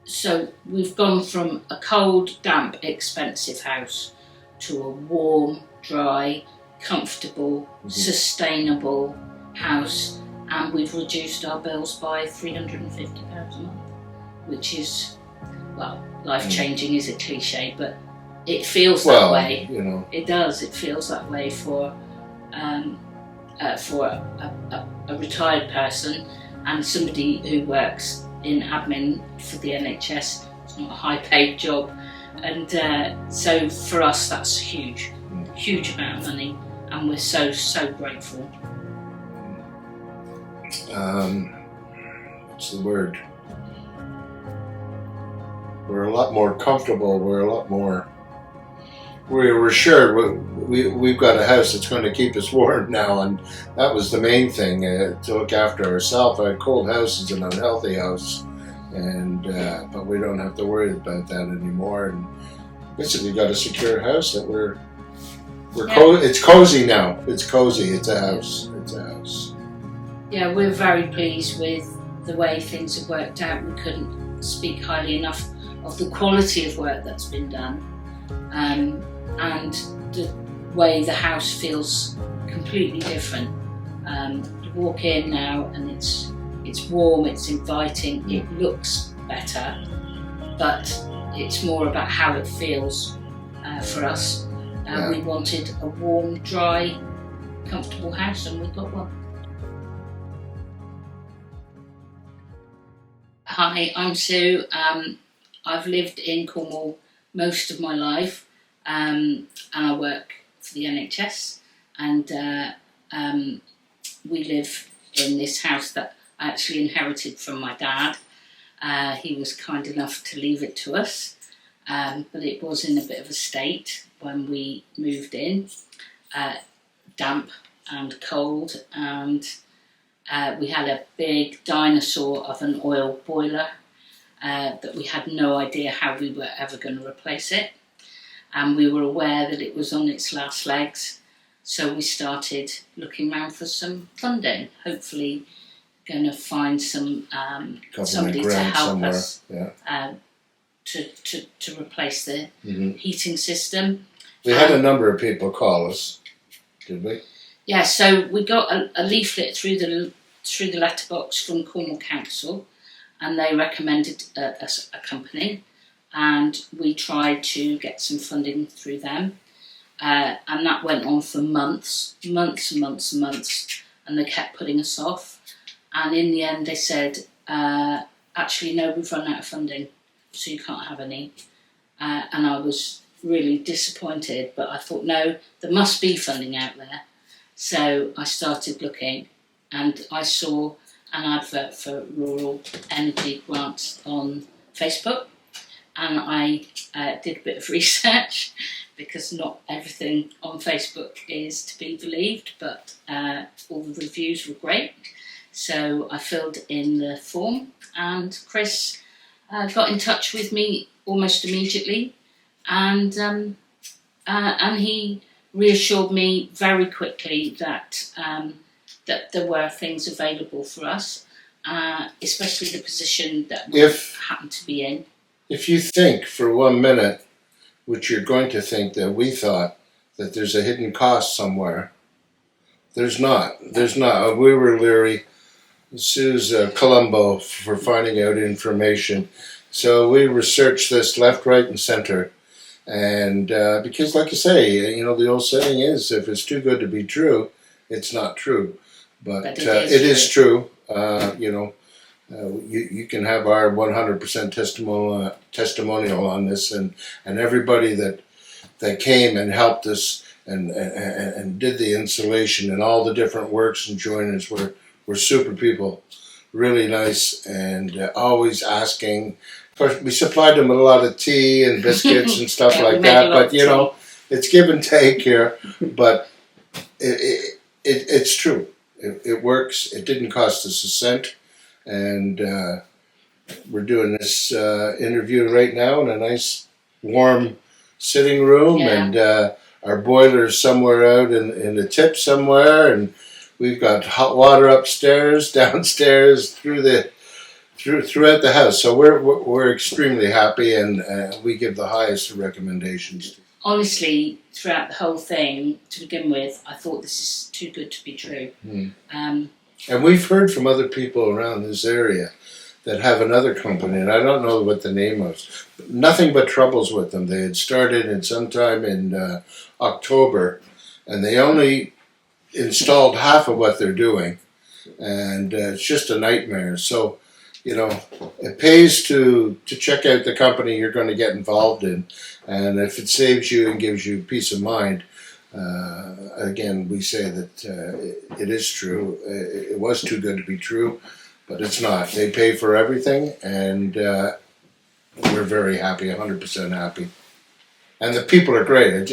So we've gone from a cold, damp, expensive house to a warm, dry, comfortable, sustainable house, and we've reduced our bills by £350 a month, which is, well, life-changing is a cliche, but it feels that way. You know, it does. It feels that way for a retired person and somebody who works in admin for the NHS. It's not a high-paid job, and so for us that's a huge amount of money, and we're so grateful. What's the word? We're a lot more comfortable. We're sure we've got a house that's going to keep us warm now, and that was the main thing, to look after ourselves. A cold house is an unhealthy house, and but we don't have to worry about that anymore. And basically, got a secure house that it's cozy now. It's cozy. It's a house. Yeah, we're very pleased with the way things have worked out. We couldn't speak highly enough of the quality of work that's been done. And the way the house feels completely different. You walk in now and it's warm, it's inviting, it looks better, but it's more about how it feels for us. We wanted a warm, dry, comfortable house, and we got one. Hi, I'm Sue. I've lived in Cornwall most of my life. And I work for the NHS, and we live in this house that I actually inherited from my dad. He was kind enough to leave it to us, but it was in a bit of a state when we moved in, damp and cold, and we had a big dinosaur of an oil boiler that we had no idea how we were ever going to replace it. And we were aware that it was on its last legs, so we started looking around for some funding. Hopefully, going to find some somebody to help us to replace the heating system. We had a number of people call us, did we? Yeah, so we got a leaflet through the letterbox from Cornwall Council, and they recommended a company. And we tried to get some funding through them, and that went on for months, and they kept putting us off. And in the end, they said, "Actually, no, we've run out of funding, so you can't have any." And I was really disappointed, but I thought, no, there must be funding out there. So I started looking, and I saw an advert for rural energy grants on Facebook. And I did a bit of research, because not everything on Facebook is to be believed, but all the reviews were great. So I filled in the form, and Chris got in touch with me almost immediately, and he reassured me very quickly that there were things available for us, especially the position that we happened to be in. If you think for 1 minute, which you're going to think that we thought, that there's a hidden cost somewhere, there's not. We were leery. Sue's Columbo for finding out information. So we researched this left, right, and center. And because, like you say, the old saying is, if it's too good to be true, it's not true. But it is true. You can have our 100% testimonial on this, and everybody that came and helped us and did the installation and all the different works and joiners were super people, really nice, and always asking. Of course, we supplied them with a lot of tea and biscuits and stuff like that, but it's give and take here. But it's true. It works. It didn't cost us a cent. And we're doing this interview right now in a nice warm sitting room, and our boiler's somewhere out in the tip somewhere, and we've got hot water upstairs, downstairs, through the throughout the house. So we're extremely happy, and we give the highest recommendations. Honestly, throughout the whole thing, to begin with, I thought this is too good to be true. And we've heard from other people around this area that have another company, and I don't know what the name was. Nothing but troubles with them. They had started in sometime in October, and they only installed half of what they're doing, and it's just a nightmare. So, it pays to check out the company you're going to get involved in, and if it saves you and gives you peace of mind, again, we say that it is true. It was too good to be true, but it's not. They pay for everything, and we're very happy, 100% happy. And the people are great.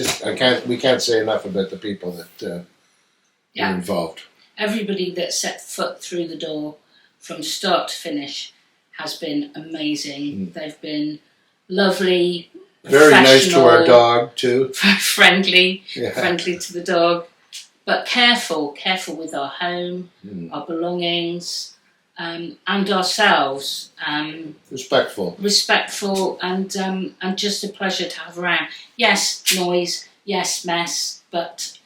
We can't say enough about the people that are involved. Everybody that set foot through the door from start to finish has been amazing. They've been lovely, very nice to our dog too. Friendly to the dog, but careful with our home, our belongings, and ourselves. Respectful, and just a pleasure to have around. Yes, noise. Yes, mess. But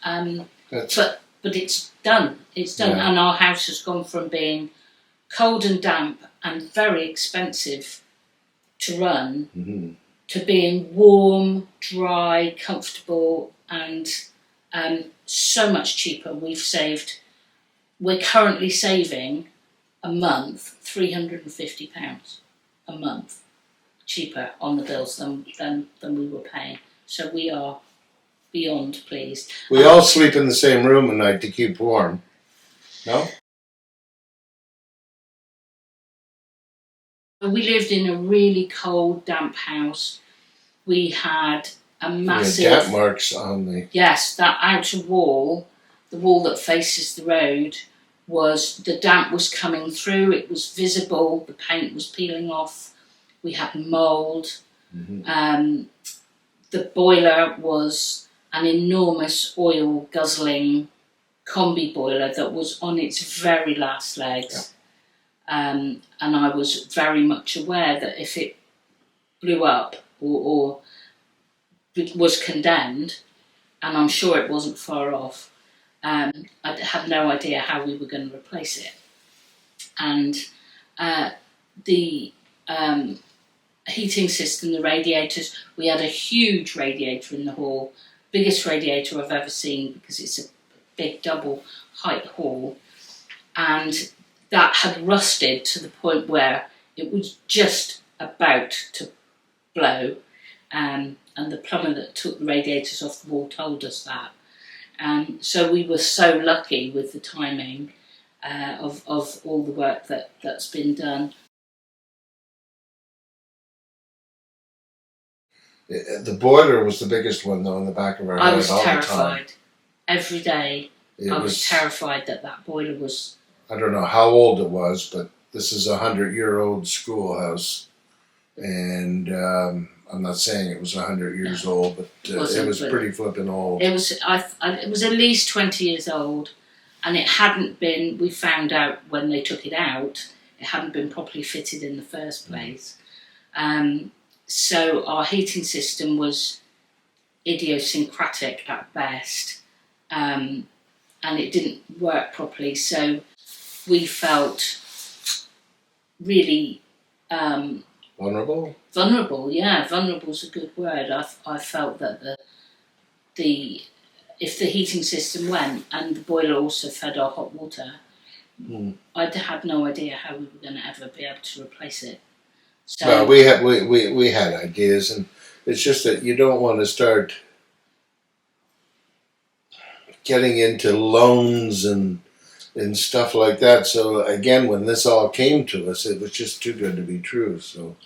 it's done. It's done, and our house has gone from being cold and damp and very expensive to run to being warm, dry, comfortable, and so much cheaper. We're currently saving a month £350 a month cheaper on the bills than we were paying. So we are beyond pleased. We all sleep in the same room at night to keep warm. No? We lived in a really cold, damp house. We had a massive... damp marks on the... Yes, that outer wall, the wall that faces the road, the damp was coming through, it was visible, the paint was peeling off, we had mould. The boiler was an enormous oil-guzzling combi boiler that was on its very last legs. And I was very much aware that if it blew up or was condemned, and I'm sure it wasn't far off, I had no idea how we were going to replace it. And the heating system, the radiators, we had a huge radiator in the hall, biggest radiator I've ever seen because it's a big double height hall, and that had rusted to the point where it was just about to blow, and the plumber that took the radiators off the wall told us that. So we were so lucky with the timing of all the work that's been done. The boiler was the biggest one, though, in the back of our head all the time. I was terrified. Every day I was terrified that boiler was... I don't know how old it was, but this is a 100-year-old schoolhouse, and I'm not saying it was 100 years old, but it was pretty flippin' old. It was at least 20 years old, and it hadn't been. We found out when they took it out, it hadn't been properly fitted in the first place. So our heating system was idiosyncratic at best, and it didn't work properly. So we felt really vulnerable. Yeah, vulnerable's a good word. I felt that if the heating system went and the boiler also fed our hot water, I had no idea how we were going to ever be able to replace it. So well, we had ideas, and it's just that you don't want to start getting into loans and stuff like that. So again, when this all came to us, it was just too good to be true. So,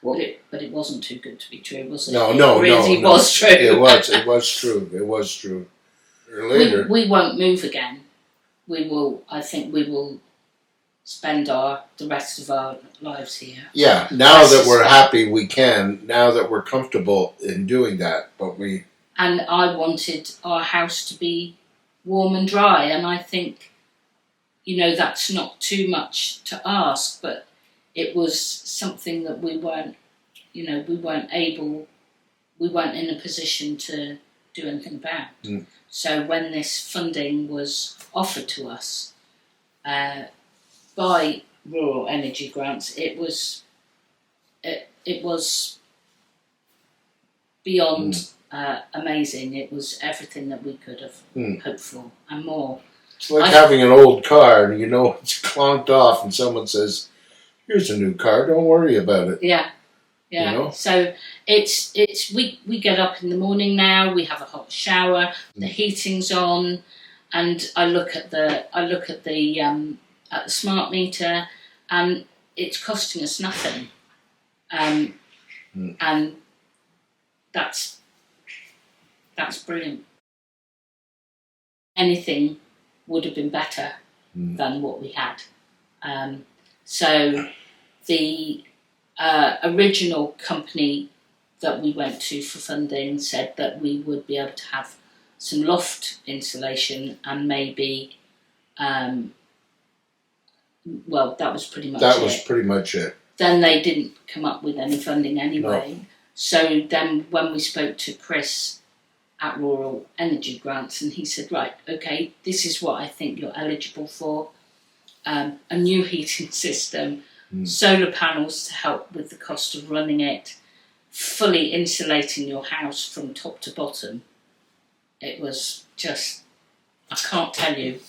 but it wasn't too good to be true, was it? No, it really was true. It was true. It was true. Later, we won't move again. I think we will spend the rest of our lives here. Yeah. Now that we're happy, we can. Now that we're comfortable in doing that, And I wanted our house to be warm and dry, and I think that's not too much to ask, but it was something that we weren't in a position to do anything about. So when this funding was offered to us by Rural Energy Grants, it was beyond amazing. It was everything that we could have hoped for and more. It's like having an old car, and it's clonked off, and someone says, "Here's a new car. Don't worry about it." Yeah. So it's we get up in the morning now. We have a hot shower. The heating's on, and I look at the smart meter, and it's costing us nothing. And that's brilliant. Anything would have been better than what we had. So the original company that we went to for funding said that we would be able to have some loft insulation and maybe, that was pretty much it. That was pretty much it. Then they didn't come up with any funding anyway. No. So then when we spoke to Chris at Rural Energy Grants, and he said, right, okay, this is what I think you're eligible for. A new heating system, solar panels to help with the cost of running it, fully insulating your house from top to bottom. It was just, I can't tell you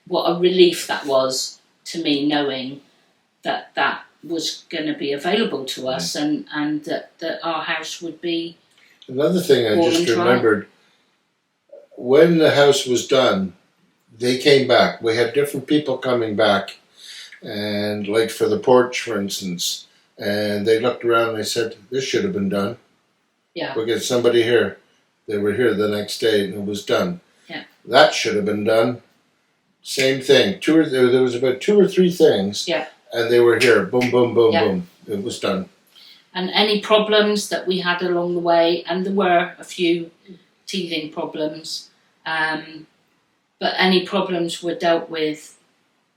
what a relief that was to me, knowing that was going to be available to us and that our house would be. Another thing I just remembered, when the house was done, they came back. We had different people coming back, and like for the porch, for instance, and they looked around and they said, "This should have been done. We'll get somebody here." They were here the next day and it was done. Yeah. That should have been done. Same thing. There was about 2 or 3 things. Yeah. And they were here. Boom, boom, boom, boom. It was done. And any problems that we had along the way, and there were a few teething problems, but any problems were dealt with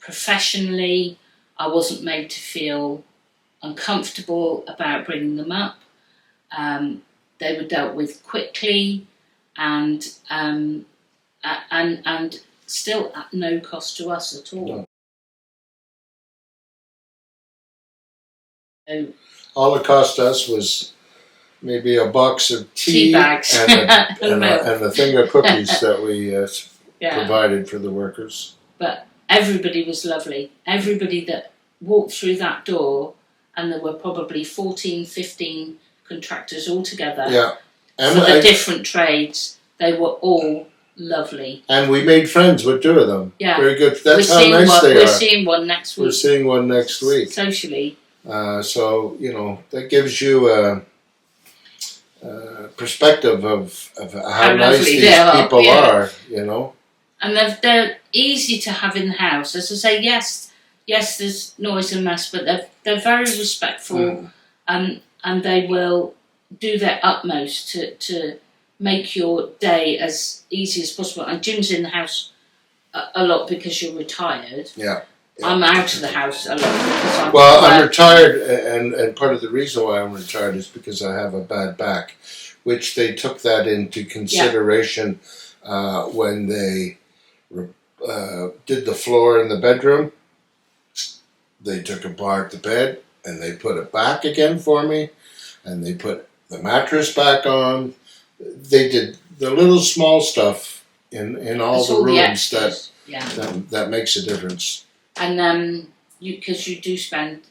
professionally. I wasn't made to feel uncomfortable about bringing them up. They were dealt with quickly and still at no cost to us at all. No. So, all it cost us was maybe a box of tea bags and a thing of cookies that we provided for the workers. But everybody was lovely. Everybody that walked through that door, and there were probably 14, 15 contractors all together and for the different trades. They were all lovely. And we made friends with 2 of them. Yeah. Very good. That's how nice they are. We're seeing one next week. We're seeing one next week. Socially. So, that gives you a perspective of how nice these people are, And they're easy to have in the house. As I say, yes, there's noise and mess, but they're very respectful, and they will do their utmost to make your day as easy as possible. And Jim's in the house a lot because you're retired. Yeah. I'm out of the house a lot because I'm retired, and part of the reason why I'm retired is because I have a bad back, which they took that into consideration when they did the floor in the bedroom. They took apart the bed and they put it back again for me, and they put the mattress back on. They did the little small stuff in all the rooms that makes a difference. And because you do spend,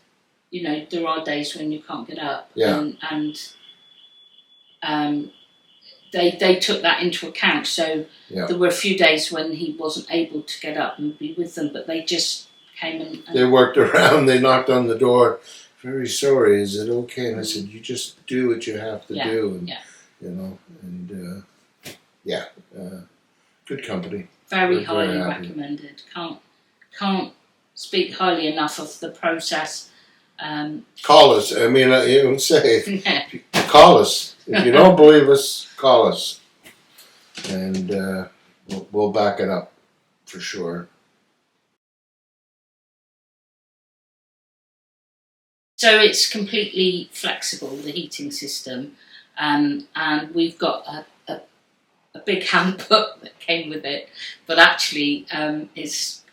there are days when you can't get up, and they took that into account. So there were a few days when he wasn't able to get up and be with them, but they just came and they worked around. They knocked on the door. Very sorry. Is it okay? And I said, you just do what you have to do, and good company. Very highly recommended. Can't speak highly enough of the process. Call us. I mean, you would say, call us. If you don't believe us, call us. And we'll back it up for sure. So it's completely flexible, the heating system, and we've got a big handbook that came with it, but actually it's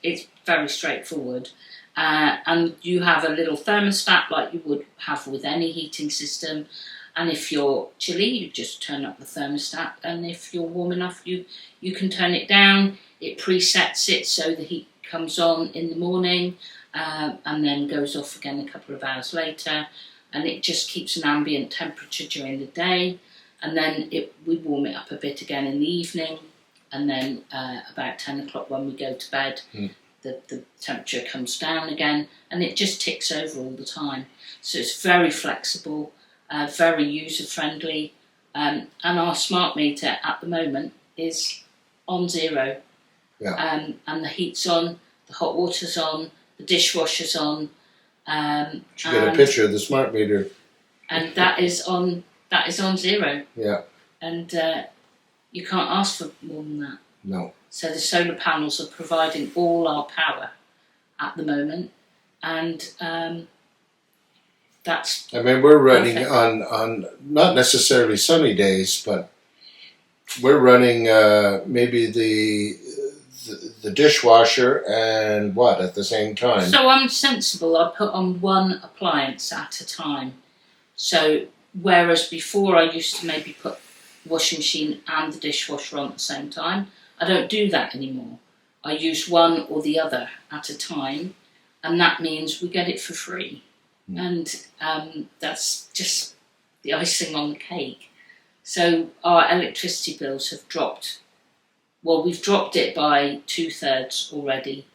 very straightforward. And you have a little thermostat like you would have with any heating system. And if you're chilly, you just turn up the thermostat. And if you're warm enough, you can turn it down. It presets it so the heat comes on in the morning and then goes off again a couple of hours later. And it just keeps an ambient temperature during the day. And then we warm it up a bit again in the evening. And then about 10 o'clock when we go to bed, the temperature comes down again. And it just ticks over all the time. So it's very flexible, very user-friendly. And our smart meter at the moment is on 0. Yeah. And the heat's on, the hot water's on, the dishwasher's on. You get a picture of the smart meter. And that is on 0. Yeah. And you can't ask for more than that. No. So the solar panels are providing all our power at the moment, and that's. I mean, we're running perfect. on not necessarily sunny days, but we're running maybe the dishwasher and what at the same time. So I'm sensible. I put on one appliance at a time. So whereas before I used to maybe put washing machine and the dishwasher on at the same time, I don't do that anymore. I use one or the other at a time, and that means we get it for free. And that's just the icing on the cake. So our electricity bills have dropped. Well, we've dropped it by 2/3 already,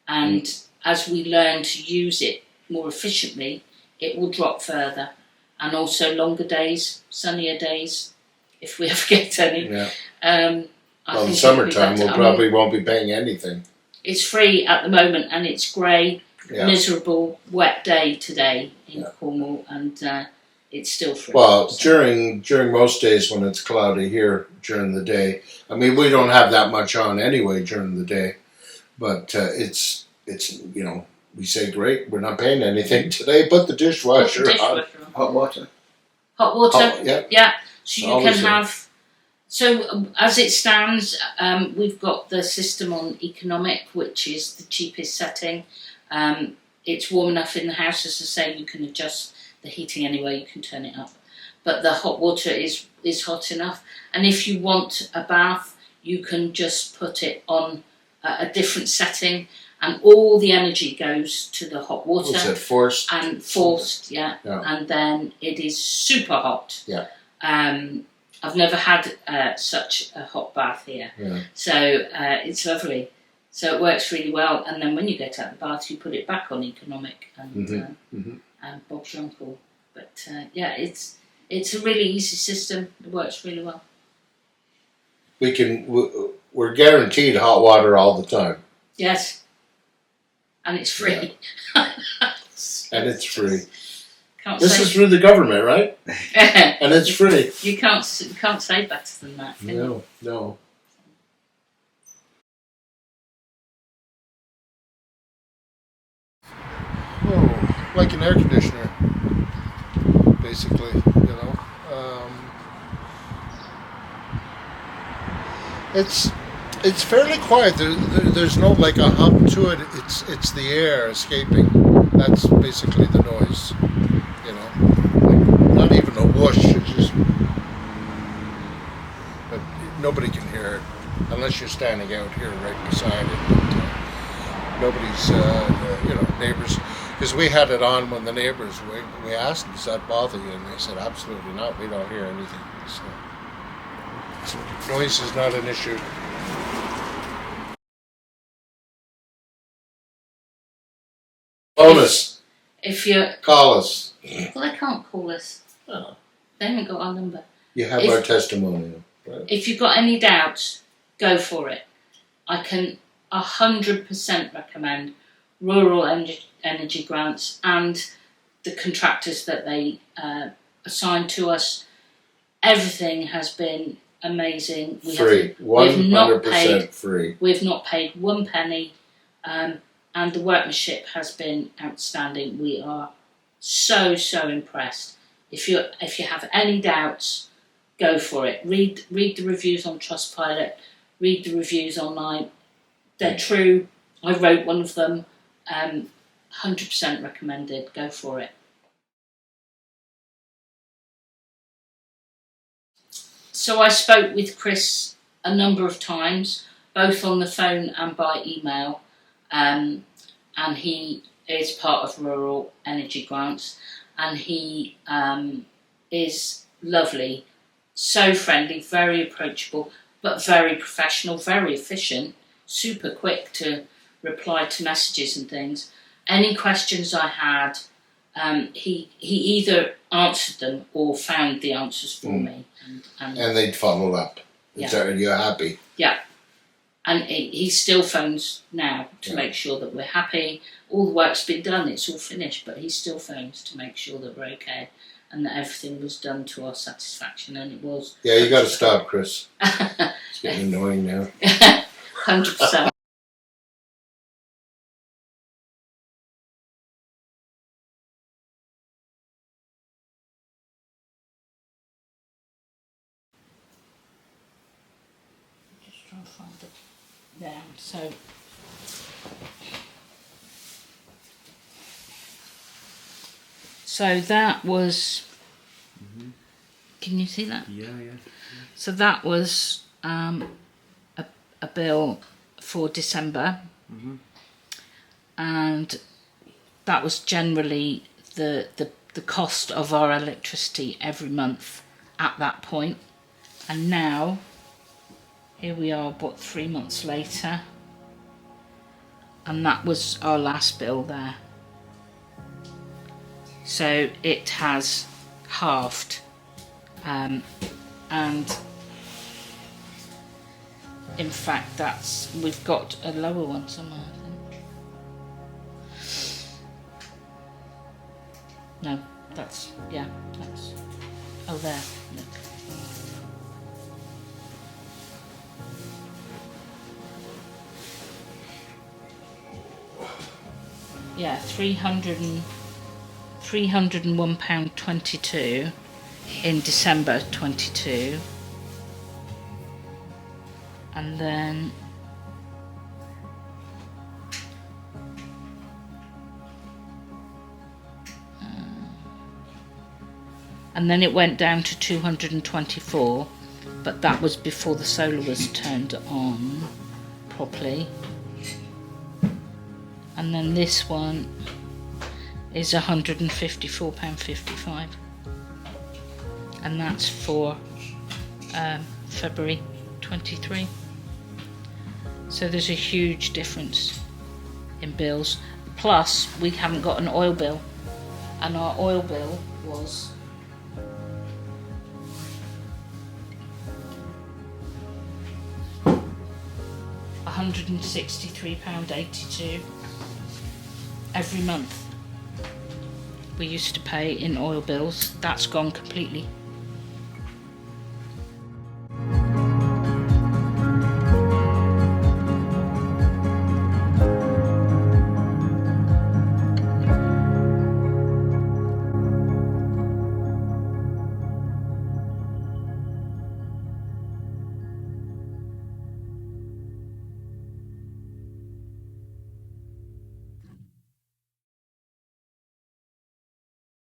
and as we learn to use it more efficiently, it will drop further. And also longer days, sunnier days, if we ever get any. Yeah. I Well, in think summertime, it'll be we'll probably won't be paying anything. It's free at the moment, and it's grey, Yeah. miserable, wet day today in Cornwall, and it's still free. Well, So- during most days when it's cloudy here during the day, I mean, we don't have that much on anyway during the day, but it's we say great, we're not paying anything today, but the dishwasher on. Hot water. Hot water. Yeah. So you Always can there. have. So as it stands, we've got the system on economic, which is the cheapest setting. It's warm enough in the house, as I say, you can adjust the heating anyway, you can turn it up. But the hot water is hot enough. And if you want a bath, you can just put it on a different setting, and all the energy goes to the hot water. What's it, forced? And forced, yeah. Yeah. And then it is super hot. Yeah. I've never had such a hot bath here. Yeah. So it's lovely. So it works really well. And then when you get out of the bath, you put it back on economic and Bob's your uncle. But it's a really easy system. It works really well. We're guaranteed hot water all the time. Yes. And it's free. And it's free. Can't This say is through the government, right? And it's free. you can't say better than that, can you? No. Oh, like an air conditioner, basically. It's fairly quiet. There's no like a hum to it. It's the air escaping. That's basically the noise. Not even a whoosh. It's just, but nobody can hear it unless you're standing out here right beside it. But, nobody's, neighbors. Because we had it on when the neighbors. We asked them, "Does that bother you?" And they said, "Absolutely not. We don't hear anything." So noise is not an issue. Phone us. If you Call us. well, they can't call us. Oh. They haven't got our number. You have If- our testimonial. Right? If you've got any doubts, go for it. I can 100% recommend rural energy grants and the contractors that they assign to us. Everything has been amazing. Free. We've not 100% free. We've not paid one penny, and the workmanship has been outstanding. We are So impressed. If you have any doubts, go for it. Read the reviews on Trustpilot. Read the reviews online. They're true. I wrote one of them. 100% recommended. Go for it. So I spoke with Chris a number of times, both on the phone and by email, and he is part of Rural Energy Grants, and he is lovely, so friendly, very approachable, but very professional, very efficient, super quick to reply to messages and things. Any questions I had, he either answered them or found the answers for me. And they'd follow up. Yeah. You're happy. Yeah. And he still phones now to make sure that we're happy. All the work's been done, it's all finished, but he still phones to make sure that we're okay and that everything was done to our satisfaction, and it was. Yeah, you got to stop, Chris. It's getting annoying now. 100%. Just trying to find it there. So that was. Can you see that? Yeah. So that was a bill for December, and that was generally the cost of our electricity every month at that point. And now, here we are, 3 months later, and that was our last bill there. So it has halved, and in fact we've got a lower one somewhere, I think. No, that's oh, there, look. Yeah, £301.22 in December 22, and then it went down to 224, but that was before the solar was turned on properly. And then this one is £154.55, and that's for February 23. So there's a huge difference in bills. Plus, we haven't got an oil bill, and our oil bill was £163.82 every month. We used to pay in oil bills. That's gone completely.